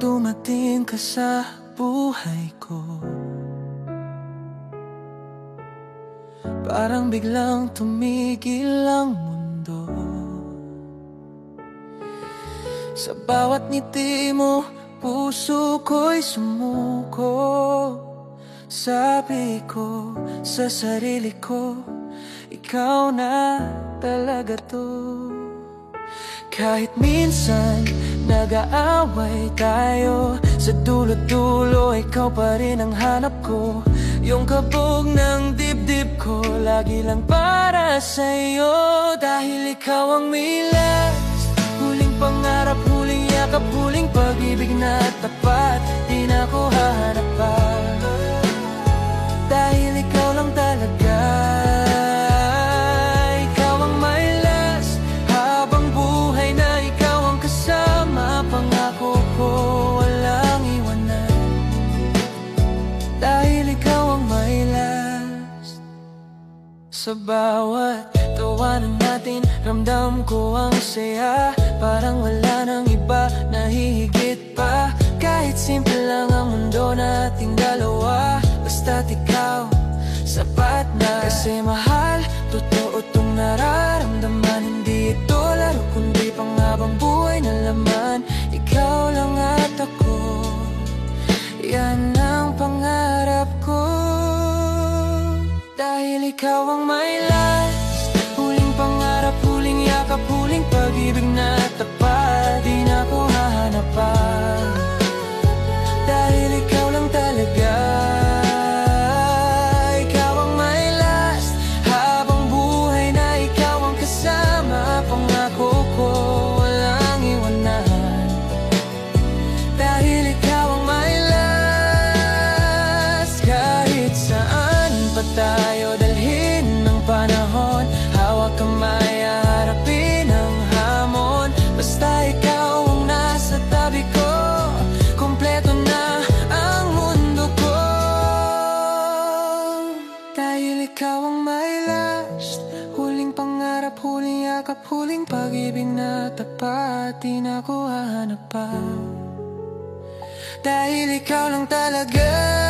dumating ka sa buhay ko, parang biglang tumigil ang mundo. Sa bawat ngiti mo, puso ko'y sumuko. Sabi ko sa sarili ko, ikaw na talaga to. Kahit minsan nag-aaway tayo, sa dulo-dulo ikaw pa rin ang hanap ko. Yung kabog ng dibdib ko, lagi lang para sa'yo. Dahil ikaw ang may last, huling pangarap, huling yakap, huling pag-ibig na tapat. Di na ko hahanap pa, dahil ikaw lang talaga. Ikaw ang my last, habang buhay na ikaw ang kasama. Pangako ko walang iwanan, dahil ikaw ang my last. Sa bawat tawanan natin, ramdam ko ang saya. Parang wala nang iba na hihigit pa. Kahit simple lang ang mundo nating dalawa, basta't ikaw, sapat na. Kasi mahal, totoo tong nararamdaman. Hindi ito laro, kundi panghabang buhay na laman. Ikaw lang at ako, yan ang pangarap ko. Dahil ikaw ang my last, huling pangarap, huling yakap, huling pag-ibig na tapat. Di na ko hahanap pa, dahil ikaw lang talaga. Ikaw ang my last, habang buhay na ikaw ang kasama. Pangako ko walang iwanan, dahil ikaw ang my last. Kahit saan pa tayo dalhin ng panahon, hawak kamay, harapin ang hamon. Basta ikaw ang nasa tabi ko, kompleto na ang mundo ko. Dahil ikaw ang my last, huling pangarap, huling yakap, huling pag-ibig na tapat. Di na ko hahanap pa, dahil ikaw lang talaga.